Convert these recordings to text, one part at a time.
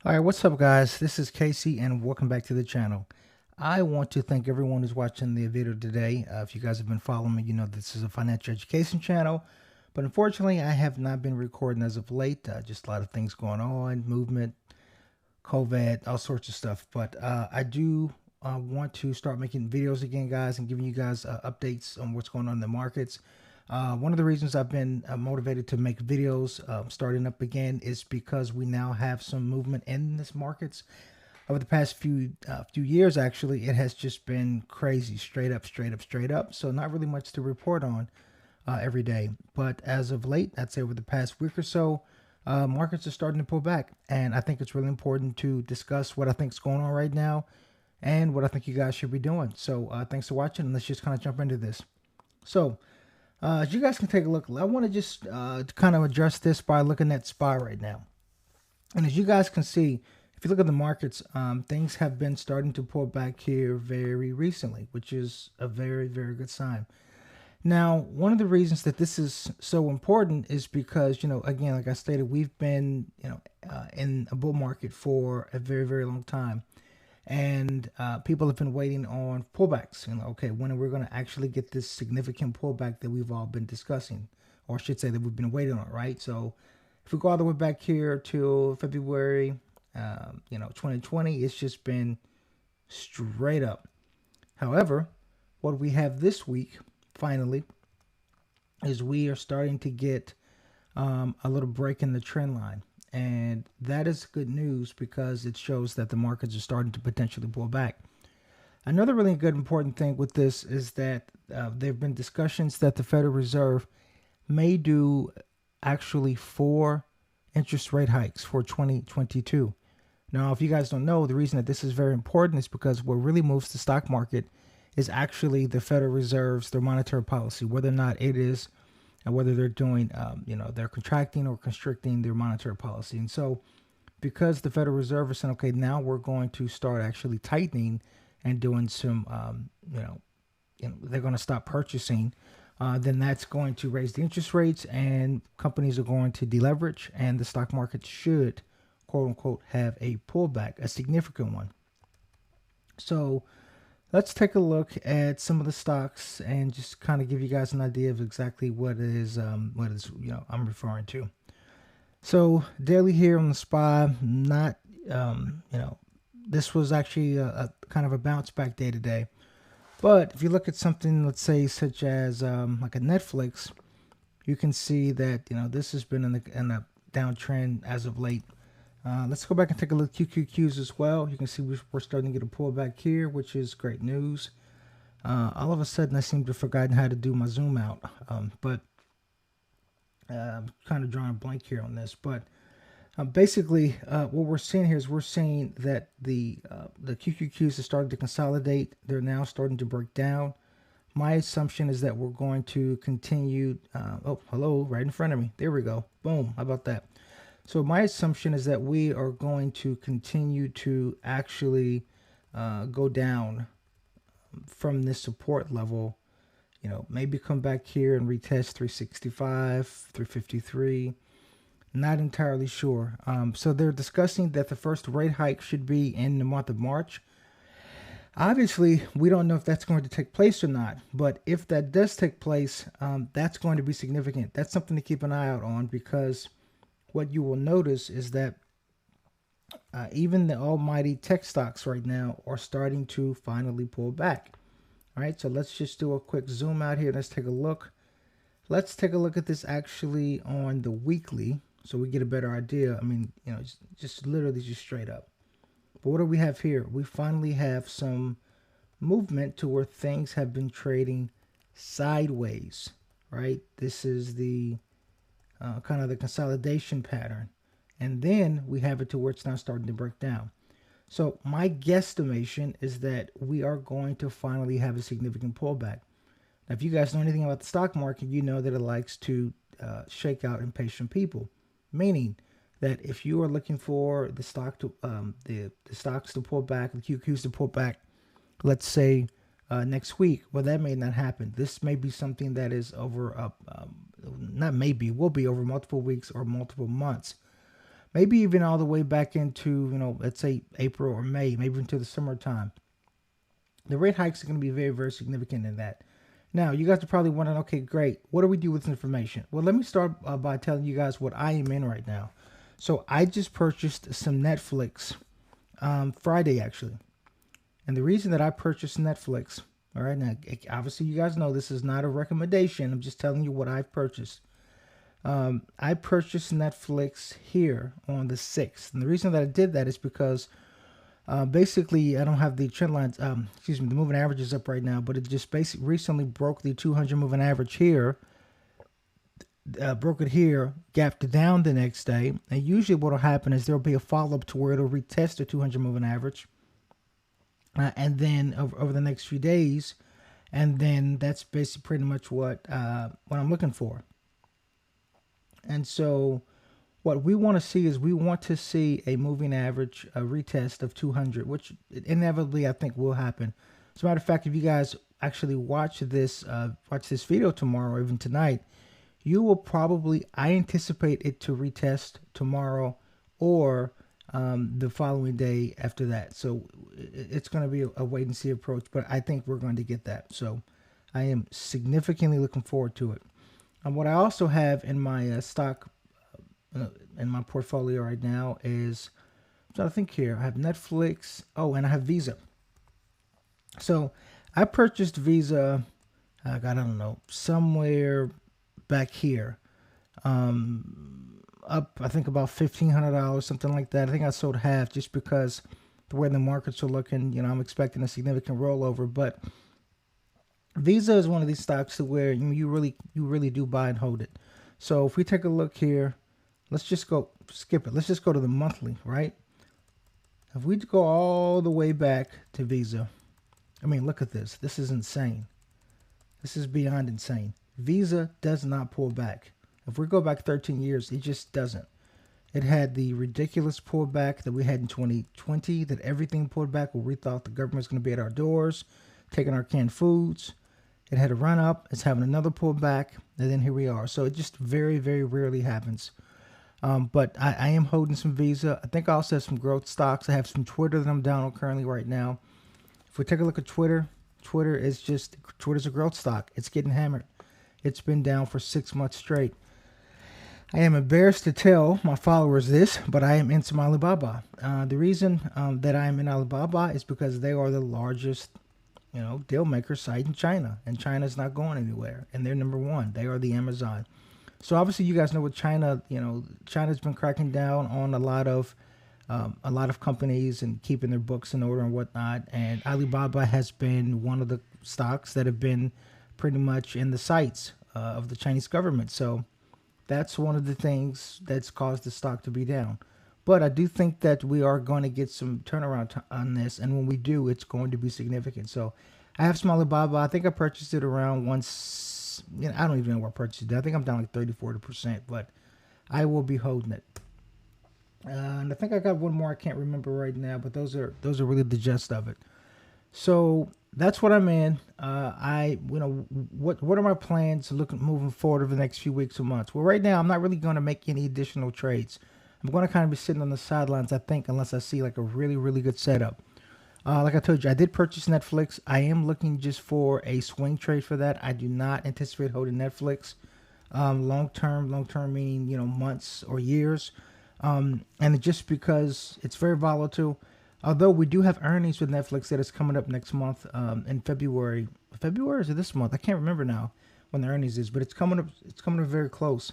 All right, what's up, guys? This is Casey, and welcome back to the channel. I want to thank everyone who's watching the video today. If you guys have been following me, you know this is a financial education channel, but unfortunately, I have not been recording as of late. Just a lot of things going on, movement, COVID, all sorts of stuff. But I do want to start making videos again, guys, and giving you guys updates on what's going on in the markets. One of the reasons I've been motivated to make videos starting up again is because we now have some movement in this markets. Over the past few years, actually, it has just been crazy, straight up, straight up, straight up. So not really much to report on every day. But as of late, I'd say over the past week or so, markets are starting to pull back, and I think it's really important to discuss what I think is going on right now and what I think you guys should be doing. So thanks for watching, and let's just kind of jump into this. So as you guys can take a look, I want to just kind of address this by looking at SPY right now. And as you guys can see, if you look at the markets, things have been starting to pull back here very recently, which is a very, very good sign. Now, one of the reasons that this is so important is because, again, like I stated, we've been, in a bull market for a very, very long time. And people have been waiting on pullbacks. Okay, when are we going to actually get this significant pullback that we've all been discussing, or I should say that we've been waiting on, right? So, if we go all the way back here to February, 2020, it's just been straight up. However, what we have this week, finally, is we are starting to get a little break in the trend line. And that is good news because it shows that the markets are starting to potentially pull back. Another really good important thing with this is that there have been discussions that the Federal Reserve may do actually 4 interest rate hikes for 2022. Now, if you guys don't know, the reason that this is very important is because what really moves the stock market is actually the Federal Reserve's their monetary policy, whether or not it is, and whether they're doing, they're contracting or constricting their monetary policy. And so, because the Federal Reserve is saying, okay, now we're going to start actually tightening and doing some, they're going to stop purchasing, then that's going to raise the interest rates, and companies are going to deleverage, and the stock market should, quote unquote, have a pullback, a significant one. So let's take a look at some of the stocks and just kind of give you guys an idea of exactly what is I'm referring to. So daily here on the SPY, not this was actually a kind of a bounce back day today. But if you look at something, let's say such as like a Netflix, you can see that this has been in a downtrend as of late. Let's go back and take a look at QQQs as well. You can see we're starting to get a pullback here, which is great news. All of a sudden, I seem to have forgotten how to do my zoom out, but I'm kind of drawing a blank here on this. But basically, what we're seeing here is we're seeing that the QQQs have started to consolidate. They're now starting to break down. My assumption is that we're going to continue. Oh, hello, right in front of me. There we go. Boom. How about that? So my assumption is that we are going to continue to actually go down from this support level. Maybe come back here and retest 365, 353. Not entirely sure. So they're discussing that the first rate hike should be in the month of March. Obviously, we don't know if that's going to take place or not. But if that does take place, that's going to be significant. That's something to keep an eye out on, because what you will notice is that even the almighty tech stocks right now are starting to finally pull back. All right, so let's just do a quick zoom out here. Let's take a look. Let's take a look at this actually on the weekly, so we get a better idea. I mean, just literally just straight up. But what do we have here? We finally have some movement to where things have been trading sideways, right? This is the kind of the consolidation pattern. And then we have it to where it's now starting to break down. So my guesstimation is that we are going to finally have a significant pullback. Now, if you guys know anything about the stock market, you know that it likes to shake out impatient people, meaning that if you are looking for the stock to the stocks to pull back, the QQs to pull back, let's say next week, well, that may not happen. This may be something that is over not maybe will be over multiple weeks or multiple months. maybe even all the way back into, let's say April or May, maybe into the summertime. The rate hikes are going to be very, very significant in that. Now, you guys are probably wondering, okay, great. What do we do with this information? Well, let me start by telling you guys what I am in right now. So I just purchased some Netflix Friday, actually. And the reason that I purchased Netflix, all right, now, obviously you guys know this is not a recommendation. I'm just telling you what I've purchased. I purchased Netflix here on the 6th. And the reason that I did that is because basically I don't have the trend lines, the moving average is up right now, but it just basically recently broke the 200 moving average here, broke it here, gapped it down the next day. And usually what will happen is there'll be a follow-up to where it'll retest the 200 moving average. And then over the next few days, and then that's basically pretty much what I'm looking for. And so what we want to see is we want to see a moving average, a retest of 200, which inevitably I think will happen. As a matter of fact, if you guys actually watch this video tomorrow or even tonight, you will probably, I anticipate it to retest tomorrow or the following day after that. So it's going to be a wait and see approach, but I think we're going to get that. So I am significantly looking forward to it. And what I also have in my stock, in my portfolio right now is, I'm trying to think here. I have Netflix. Oh, and I have Visa. So I purchased Visa, I don't know, somewhere back here. Up, I think about $1,500, something like that. I think I sold half just because the way the markets are looking, I'm expecting a significant rollover. But Visa is one of these stocks to where you really do buy and hold it. So if we take a look here, let's just go skip it. Let's just go to the monthly, right? If we go all the way back to Visa, I mean, look at this. This is insane. This is beyond insane. Visa does not pull back. If we go back 13 years, it just doesn't. It had the ridiculous pullback that we had in 2020, that everything pulled back where we thought the government was going to be at our doors, taking our canned foods. It had a run up. It's having another pullback, and then here we are. So it just very, very rarely happens. But I am holding some Visa. I think I also have some growth stocks. I have some Twitter that I'm down on currently right now. If we take a look at Twitter, Twitter's a growth stock. It's getting hammered. It's been down for 6 months straight. I am embarrassed to tell my followers this, but I am in some Alibaba. The reason that I am in Alibaba is because they are the largest, deal maker site in China, and China's not going anywhere, and they're number one. They are the Amazon. So obviously, you guys know what China. China's been cracking down on a lot of companies and keeping their books in order and whatnot. And Alibaba has been one of the stocks that have been pretty much in the sights of the Chinese government. So that's one of the things that's caused the stock to be down. But I do think that we are going to get some turnaround on this, and when we do, it's going to be significant. So I have some Alibaba. I think I purchased it around once. I don't even know where I purchased it. I think I'm down like 30-40%, but I will be holding it. And I think I got one more I can't remember right now, but those are really the gist of it. So that's what I'm in. What are my plans moving forward over the next few weeks or months? Well, right now I'm not really going to make any additional trades. I'm going to kind of be sitting on the sidelines, I think, unless I see like a really, really good setup. Like I told you, I did purchase Netflix. I am looking just for a swing trade for that. I do not anticipate holding Netflix long term meaning months or years. And just because it's very volatile. Although we do have earnings with Netflix that is coming up next month in February. February is it this month? I can't remember now when the earnings is, but it's coming up. It's coming up very close.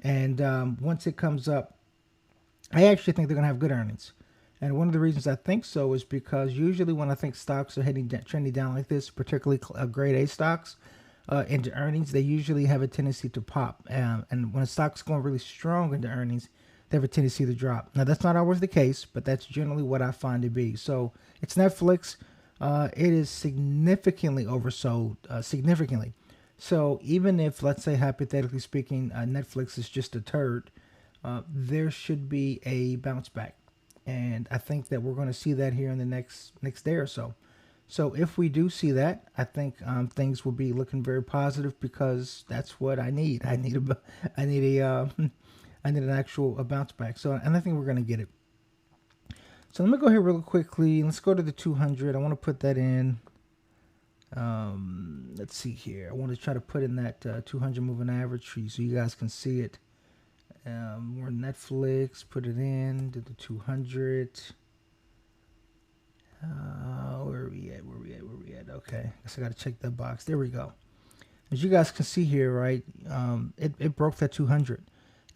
And once it comes up, I actually think they're gonna have good earnings. And one of the reasons I think so is because usually when I think stocks are trending down like this, particularly grade A stocks, into earnings, they usually have a tendency to pop. And when a stock's going really strong into earnings, they have a tendency to drop. Now, that's not always the case, but that's generally what I find to be. So it's Netflix. It is significantly oversold, significantly. So even if, let's say, hypothetically speaking, Netflix is just a turd, there should be a bounce back. And I think that we're going to see that here in the next day or so. So if we do see that, I think things will be looking very positive because that's what I need. I need and then an actual bounce back. So, and I think we're going to get it. So let me go here real quickly. Let's go to the 200. I want to put that in. Let's see here. I want to try to put in that 200 moving average tree so you guys can see it. More Netflix. Put it in. Do the 200. Where are we at? Where are we at? Okay. I guess I got to check that box. There we go. As you guys can see here, right, it broke that 200.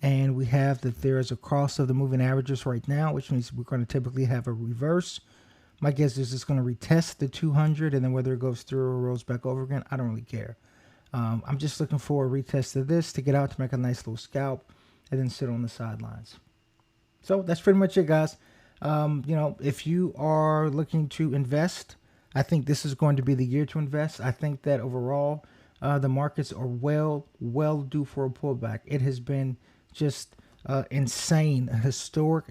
And we have that there is a cross of the moving averages right now, which means we're going to typically have a reverse. My guess is it's going to retest the 200, and then whether it goes through or rolls back over again, I don't really care. I'm just looking for a retest of this to get out to make a nice little scalp and then sit on the sidelines. So that's pretty much it, guys. If you are looking to invest, I think this is going to be the year to invest. I think that overall, the markets are well due for a pullback. It has been just insane, a historic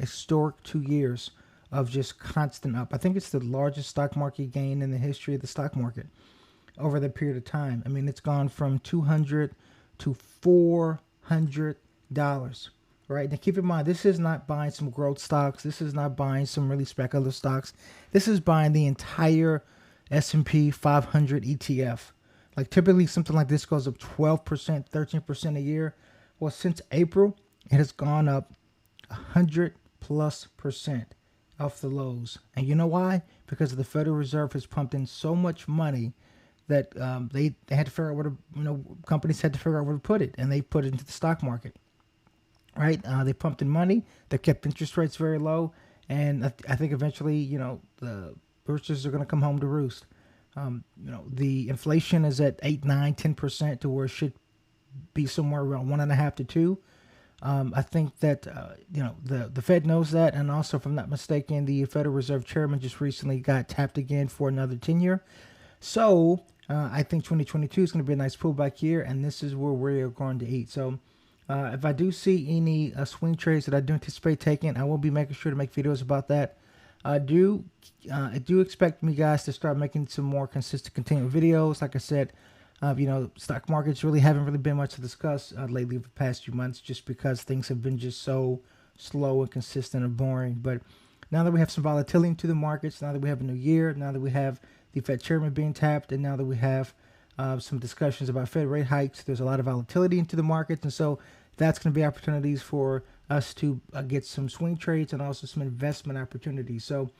2 years of just constant up. I think it's the largest stock market gain in the history of the stock market over the period of time. I mean, it's gone from $200 to $400, right? Now keep in mind, this is not buying some growth stocks. This is not buying some really speculative stocks. This is buying the entire S&P 500 ETF. Like typically something like this goes up 12%, 13% a year. Well, since April, it has gone up 100+% off the lows. And you know why? Because the Federal Reserve has pumped in so much money that they had to figure out where to, companies had to figure out where to put it, and they put it into the stock market, right? They pumped in money, they kept interest rates very low, and I think eventually, the purchasers are going to come home to roost. The inflation is at 8, 9, 10% to where it should be somewhere around 1.5 to 2. I think that the Fed knows that, and also, if I'm not mistaken, the Federal Reserve Chairman just recently got tapped again for another tenure. So I think 2022 is going to be a nice pullback year, and this is where we are going to eat. So if I do see any swing trades that I do anticipate taking, I will be making sure to make videos about that. I do expect me guys to start making some more consistent continual videos. Like I said, stock markets haven't really been much to discuss lately for the past few months, just because things have been just so slow and consistent and boring. But now that we have some volatility into the markets, now that we have a new year, now that we have the Fed chairman being tapped, and now that we have some discussions about Fed rate hikes, there's a lot of volatility into the markets, and so that's going to be opportunities for us to get some swing trades and also some investment opportunities. So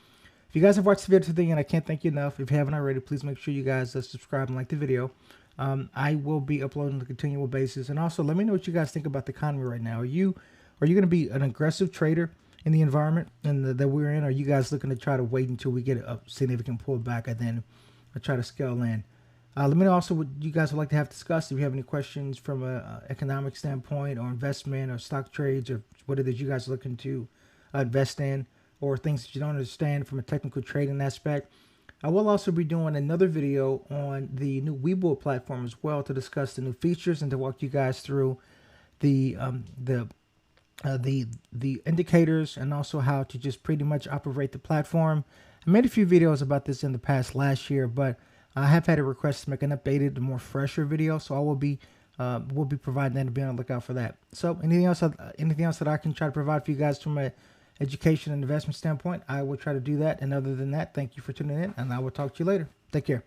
if you guys have watched the video today, and I can't thank you enough, if you haven't already, please make sure you guys subscribe and like the video. I will be uploading on a continual basis, and also let me know what you guys think about the economy right now. Are you going to be an aggressive trader in the environment that we're in? Or are you guys looking to try to wait until we get a significant pullback and then try to scale in? Let me know also what you guys would like to have discussed. If you have any questions from an economic standpoint, or investment, or stock trades, or what it is you guys are looking to invest in, or things that you don't understand from a technical trading aspect. I will also be doing another video on the new Webull platform as well, to discuss the new features and to walk you guys through the indicators, and also how to just pretty much operate the platform. I made a few videos about this in the past last year, but I have had a request to make an updated, more fresher video, so I will be providing that, and be on the lookout for that. So anything else that I can try to provide for you guys from a education and investment standpoint, I will try to do that. And other than that, thank you for tuning in, and I will talk to you later. Take care.